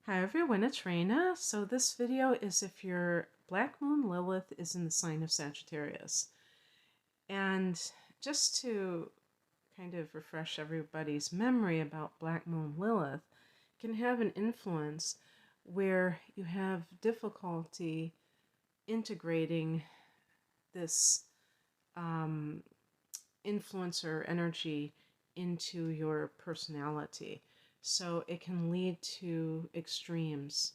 Hi everyone, it's Raina. So this video is if your Black Moon Lilith is in the sign of Sagittarius. And just to kind of refresh everybody's memory about Black Moon Lilith, can have an influence where you have difficulty integrating this influencer energy into your personality. So it can lead to extremes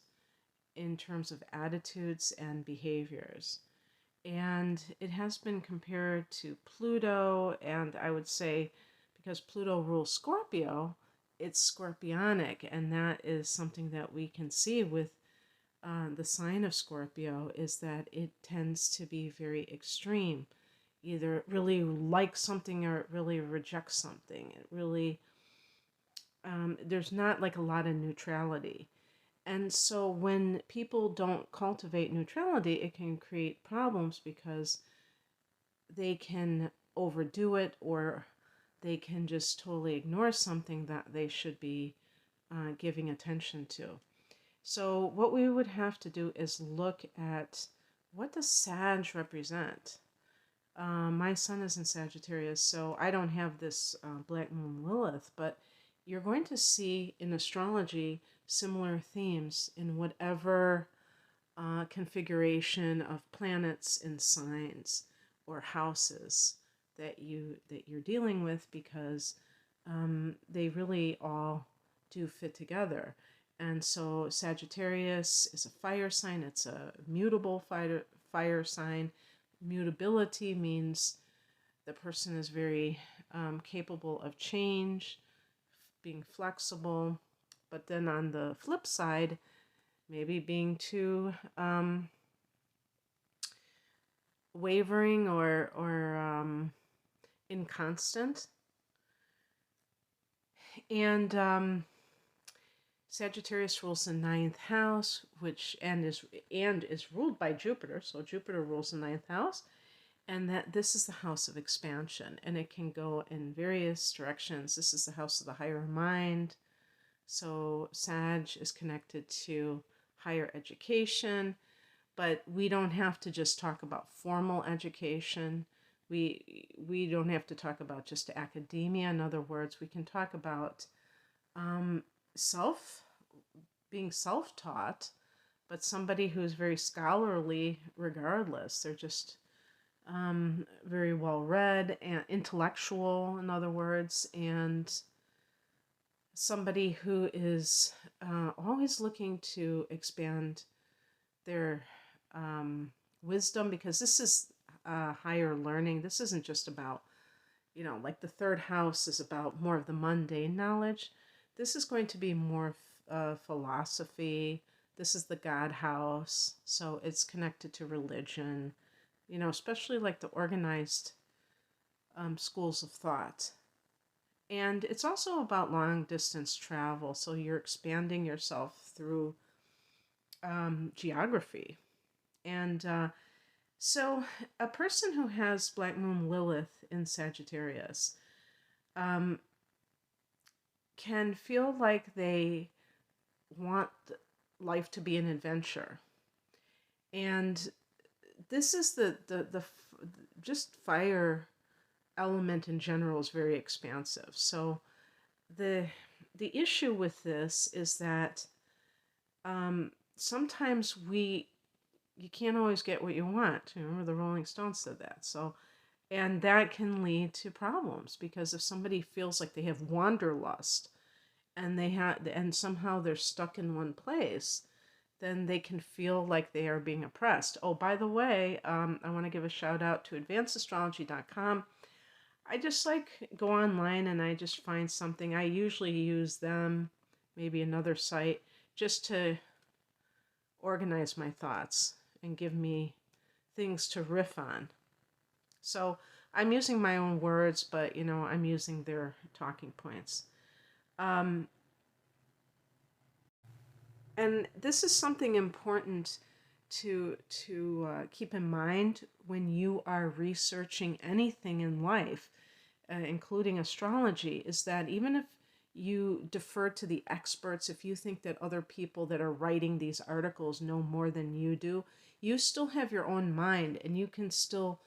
in terms of attitudes and behaviors. And it has been compared to Pluto, and I would say because Pluto rules Scorpio, it's scorpionic, and that is something that we can see with the sign of Scorpio, is that it tends to be very extreme. Either it really likes something or it really rejects something. It really, there's not like a lot of neutrality. And so when people don't cultivate neutrality, it can create problems because they can overdo it, or they can just totally ignore something that they should be giving attention to. So what we would have to do is look at, what does Sag represent? My sun is in Sagittarius, so I don't have this Black Moon Lilith, but you're going to see in astrology similar themes in whatever configuration of planets in signs or houses that you're dealing with, because they really all do fit together. And so Sagittarius is a fire sign. It's a mutable fire sign. Mutability means the person is very capable of change, being flexible. But then on the flip side, maybe being too wavering or inconstant. And Sagittarius rules the ninth house, which is ruled by Jupiter. So Jupiter rules the ninth house, and that this is the house of expansion, and it can go in various directions. This is the house of the higher mind. So Sag is connected to higher education, but we don't have to just talk about formal education. We don't have to talk about just academia. In other words, we can talk about self being self-taught, but somebody who's very scholarly regardless. They're just very well read and intellectual, in other words, and somebody who is always looking to expand their wisdom, because this is higher learning. This isn't just about, like the third house is about more of the mundane knowledge. This is going to be more philosophy. This is the God house, so it's connected to religion, especially like the organized schools of thought. And it's also about long distance travel, so you're expanding yourself through geography. And so a person who has Black Moon Lilith in Sagittarius can feel like they want life to be an adventure. And this is the just fire element in general is very expansive. So the issue with this is that sometimes you can't always get what you want. The Rolling Stones said that. So, and that can lead to problems, because if somebody feels like they have wanderlust and somehow they're stuck in one place, then they can feel like they are being oppressed. Oh, by the way, I want to give a shout out to advancedastrology.com. I just go online and I just find something. I usually use them, maybe another site, just to organize my thoughts and give me things to riff on. So I'm using my own words, but I'm using their talking points. And this is something important to keep in mind when you are researching anything in life, including astrology, is that even if You defer to the experts. If you think that other people that are writing these articles know more than you do, you still have your own mind, and you can still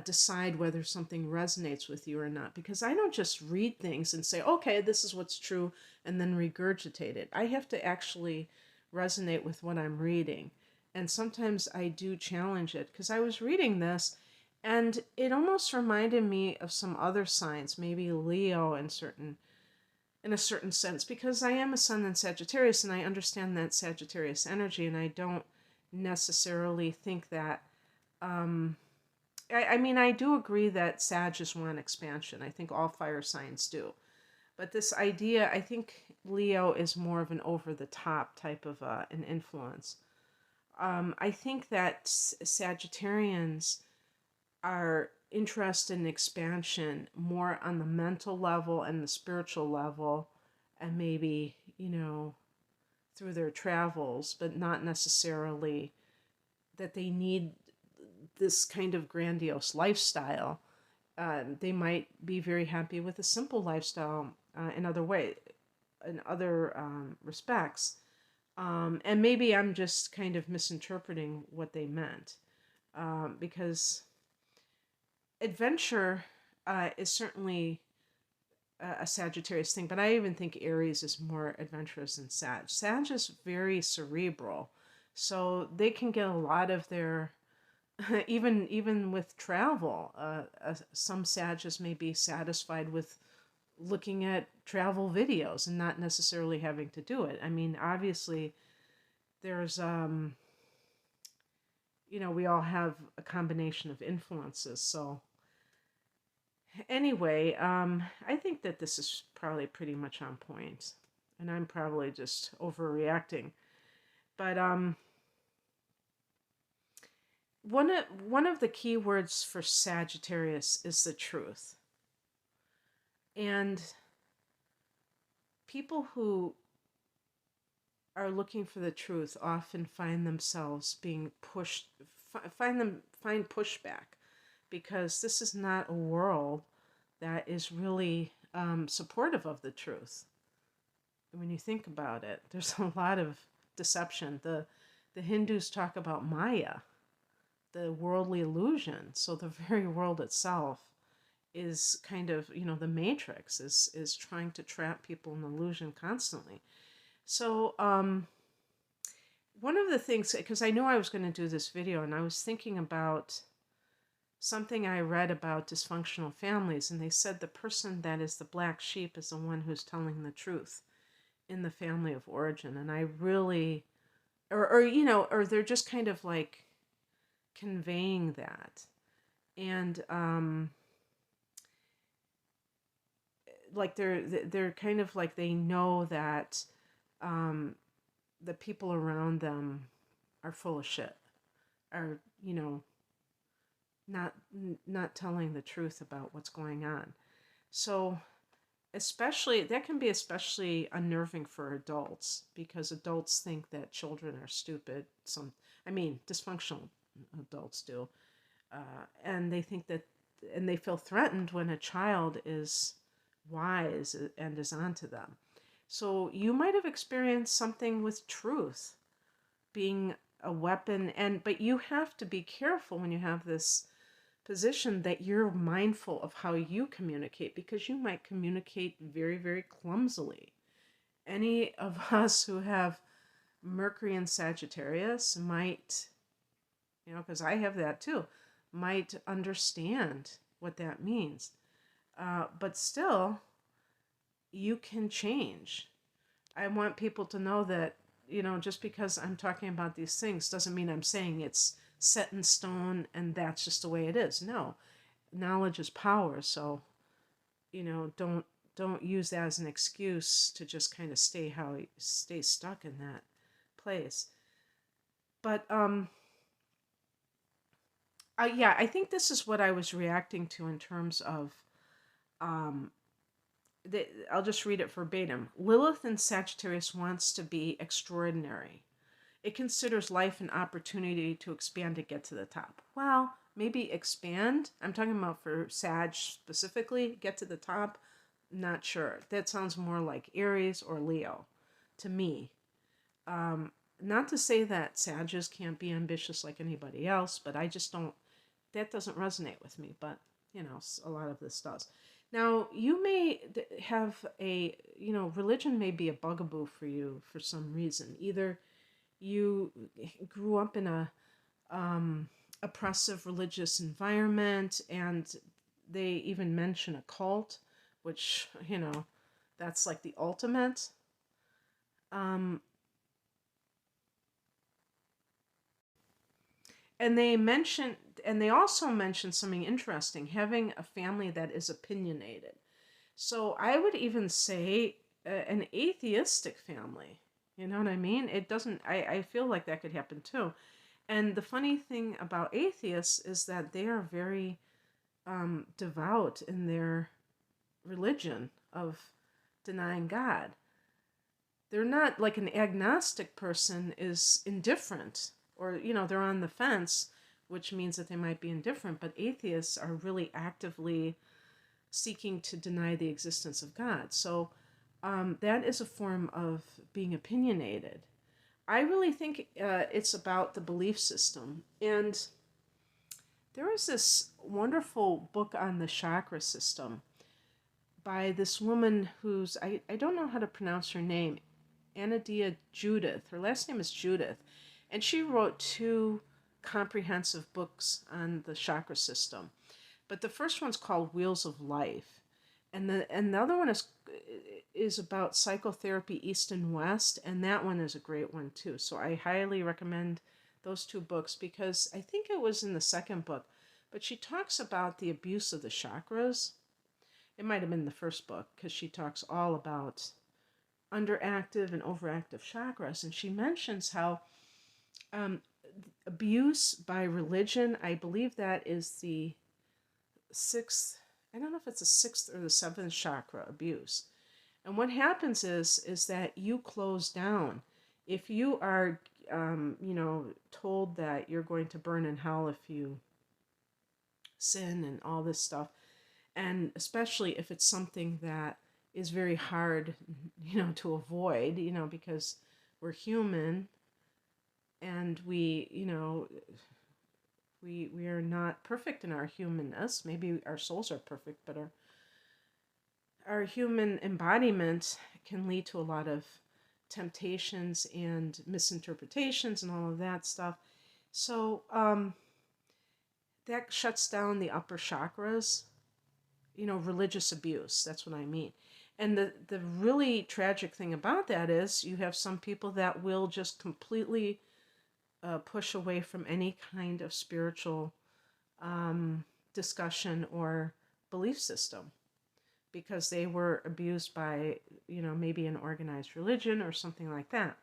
decide whether something resonates with you or not. Because I don't just read things and say, okay, this is what's true, and then regurgitate it. I have to actually resonate with what I'm reading. And sometimes I do challenge it, because I was reading this and it almost reminded me of some other signs, maybe Leo in a certain sense, because I am a sun in Sagittarius and I understand that Sagittarius energy, and I don't necessarily think that I mean, I do agree that Sag is one expansion. I think all fire signs do. But this idea, I think Leo is more of an over-the-top type of an influence. I think that Sagittarians are interested in expansion more on the mental level and the spiritual level, and maybe, through their travels, but not necessarily that they need this kind of grandiose lifestyle. They might be very happy with a simple lifestyle in other respects. And maybe I'm just kind of misinterpreting what they meant, because adventure is certainly a Sagittarius thing, but I even think Aries is more adventurous than Sag. Sag is very cerebral, so they can get a lot of their even with travel. Some Sages may be satisfied with looking at travel videos and not necessarily having to do it. I mean, obviously, there's we all have a combination of influences. So anyway, I think that this is probably pretty much on point, and I'm probably just overreacting. But one of the key words for Sagittarius is the truth. And people who are looking for the truth often find themselves being pushed, find pushback, because this is not a world that is really supportive of the truth. When you think about it, there's a lot of deception. The Hindus talk about Maya, the worldly illusion. So the very world itself is kind of, the matrix is trying to trap people in illusion constantly. So one of the things, because I knew I was going to do this video, and I was thinking about something I read about dysfunctional families, and they said the person that is the black sheep is the one who's telling the truth in the family of origin. And I really, or they're just kind of like conveying that. And like they're kind of like, they know that the people around them are full of shit, are not telling the truth about what's going on. So that can be especially unnerving for adults, because adults think that children are stupid. Dysfunctional adults do, and they think that, and they feel threatened when a child is wise and is onto them. So you might have experienced something with truth being a weapon, but you have to be careful when you have this position that you're mindful of how you communicate, because you might communicate very, very clumsily. Any of us who have Mercury in Sagittarius might, because I have that too, might understand what that means. But still, you can change. I want people to know that, just because I'm talking about these things doesn't mean I'm saying it's set in stone and that's just the way it is. No, knowledge is power. So, don't use that as an excuse to just kind of stay stuck in that place. But yeah, I think this is what I was reacting to in terms of I'll just read it verbatim. Lilith in Sagittarius wants to be extraordinary. It considers life an opportunity to expand to get to the top. Well, maybe expand. I'm talking about for Sag specifically, get to the top. not sure. That sounds more like Aries or Leo to me. Not to say that Sagittarius can't be ambitious like anybody else, but I just don't, that doesn't resonate with me. But, a lot of this does. Now, you may have religion may be a bugaboo for you for some reason. Either you grew up in a oppressive religious environment, and they even mention a cult, which, that's like the ultimate. And they also mention something interesting, having a family that is opinionated. So I would even say an atheistic family. You know what I mean? It doesn't, I feel like that could happen too. And the funny thing about atheists is that they are very devout in their religion of denying God. They're not like an agnostic person is indifferent, or, they're on the fence, which means that they might be indifferent. But atheists are really actively seeking to deny the existence of God. So that is a form of being opinionated. I really think it's about the belief system. And there was this wonderful book on the chakra system by this woman who's, I don't know how to pronounce her name, Anadia Judith. Her last name is Judith. And she wrote 2 comprehensive books on the chakra system. But the first one's called Wheels of Life. And the other one is about psychotherapy East and West, and that one is a great one too. So I highly recommend those 2 books, because I think it was in the second book, but she talks about the abuse of the chakras. It might have been the first book, because she talks all about underactive and overactive chakras, and she mentions how abuse by religion, I believe that is the 6th, I don't know if it's the 6th or the 7th chakra abuse. And what happens is that you close down. If you are, told that you're going to burn in hell if you sin and all this stuff, and especially if it's something that is very hard, to avoid, because we're human, and we are not perfect in our humanness. Maybe our souls are perfect, but our human embodiment can lead to a lot of temptations and misinterpretations and all of that stuff. So that shuts down the upper chakras, religious abuse. That's what I mean. And the really tragic thing about that is you have some people that will just completely push away from any kind of spiritual discussion or belief system, because they were abused by, maybe an organized religion or something like that.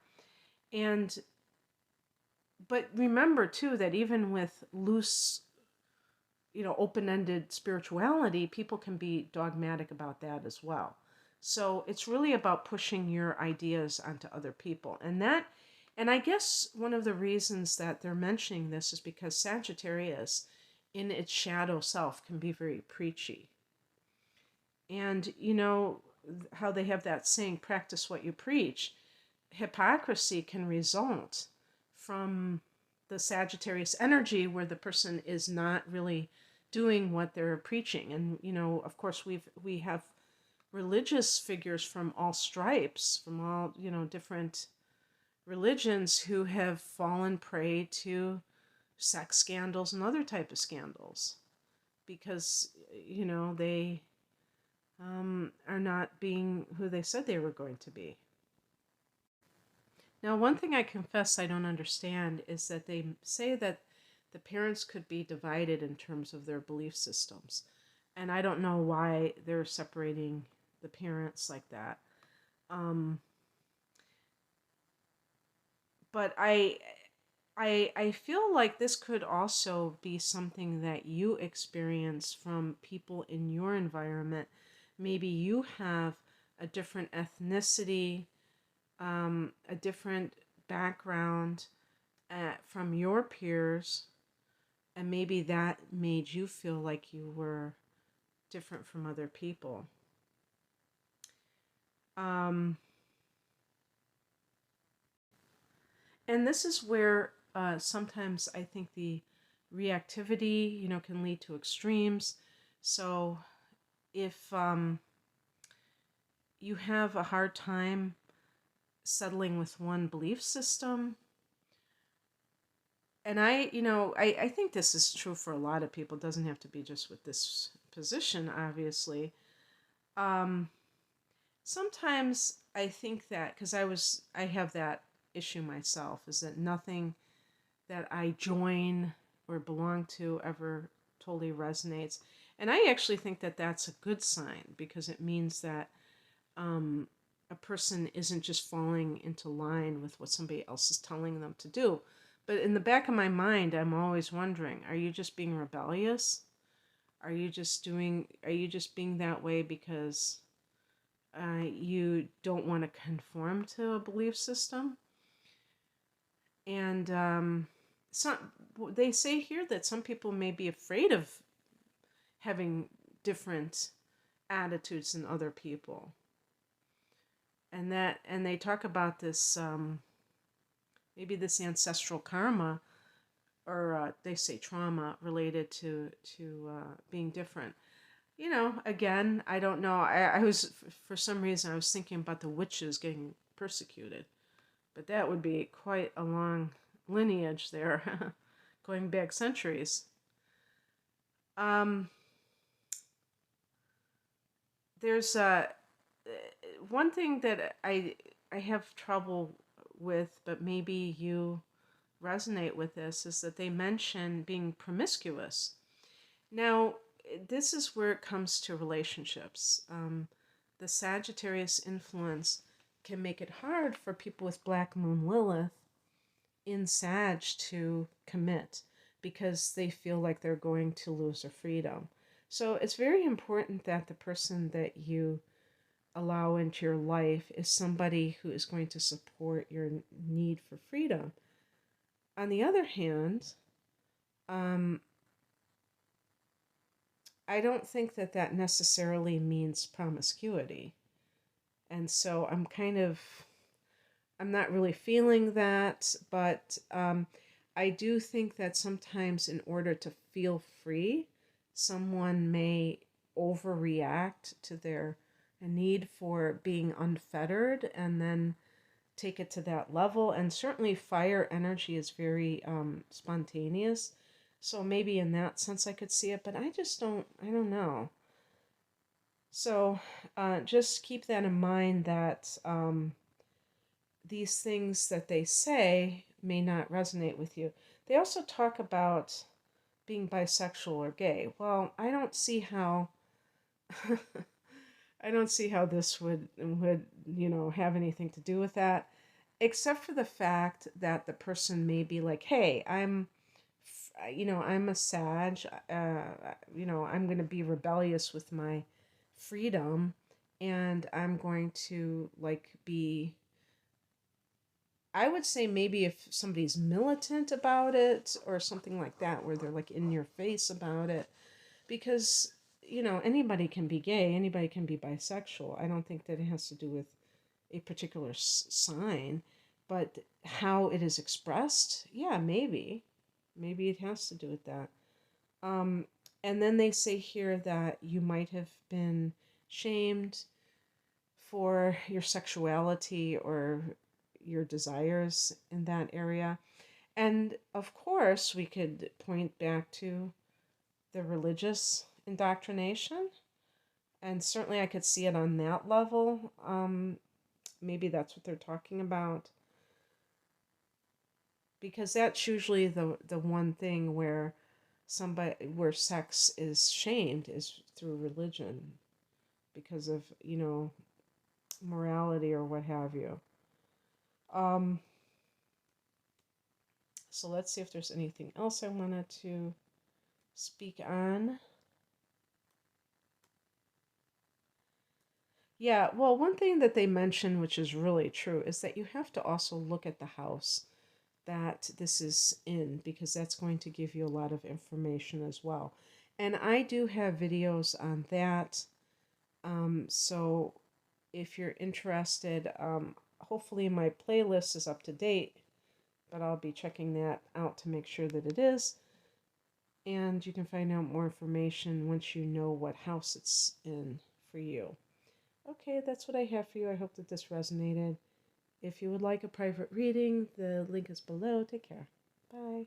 But remember too that even with loose, open-ended spirituality, people can be dogmatic about that as well. So it's really about pushing your ideas onto other people. And I guess one of the reasons that they're mentioning this is because Sagittarius, in its shadow self, can be very preachy. And how they have that saying, practice what you preach. Hypocrisy can result from the Sagittarius energy, where the person is not really doing what they're preaching. And, of course, we have religious figures from all stripes, from all, different religions, who have fallen prey to sex scandals and other type of scandals, because, they are not being who they said they were going to be. Now, one thing I confess I don't understand is that they say that the parents could be divided in terms of their belief systems. And I don't know why they're separating the parents like that. But I feel like this could also be something that you experience from people in your environment. Maybe you have a different ethnicity, a different background from your peers, and maybe that made you feel like you were different from other people. Um, and this is where sometimes I think the reactivity, can lead to extremes. So if you have a hard time settling with one belief system, and I think this is true for a lot of people. It doesn't have to be just with this position, obviously. Um, Sometimes I think that because I have that issue myself, is that nothing that I join or belong to ever totally resonates. And I actually think that that's a good sign, because it means that um, a person isn't just falling into line with what somebody else is telling them to do. But in the back of my mind, I'm always wondering, are you just being rebellious? Are you just being that way because you don't want to conform to a belief system? And some they say here that some people may be afraid of having different attitudes than other people, and they talk about this maybe this ancestral karma, or they say trauma related to being different. Again, I don't know. I was, for some reason, I was thinking about the witches getting persecuted, but that would be quite a long lineage there, going back centuries. Um, there's one thing that I have trouble with, but maybe you resonate with this, is that they mention being promiscuous. Now, this is where it comes to relationships. The Sagittarius influence can make it hard for people with Black Moon Lilith in Sag to commit, because they feel like they're going to lose their freedom. So it's very important that the person that you allow into your life is somebody who is going to support your need for freedom. On the other hand, um, I don't think that that necessarily means promiscuity. And so I'm not really feeling that, but I do think that sometimes, in order to feel free, someone may overreact to their need for being unfettered, and then take it to that level. And certainly, fire energy is very spontaneous. So maybe in that sense, I could see it, but I don't know. So just keep that in mind, that these things that they say may not resonate with you. They also talk about being bisexual or gay. Well, I don't see how I don't see how this would have anything to do with that, except for the fact that the person may be like, "Hey, I'm a Sag. I'm going to be rebellious with my freedom, and I'm going to like be." I would say maybe if somebody's militant about it or something like that, where they're like in your face about it, because anybody can be gay, anybody can be bisexual. I don't think that it has to do with a particular sign, but how it is expressed, yeah, maybe it has to do with that. Um, and then they say here that you might have been shamed for your sexuality or your desires in that area. And of course, we could point back to the religious indoctrination. And certainly I could see it on that level. Maybe that's what they're talking about. Because that's usually the one thing where sex is shamed, is through religion, because of, morality or what have you. Um, so let's see if there's anything else I wanted to speak on. Yeah, well, one thing that they mention, which is really true, is that you have to also look at the house that this is in, because that's going to give you a lot of information as well. And I do have videos on that. So if you're interested, hopefully my playlist is up to date, but I'll be checking that out to make sure that it is. And you can find out more information once you know what house it's in for you. Okay, that's what I have for you. I hope that this resonated. If you would like a private reading, the link is below. Take care. Bye.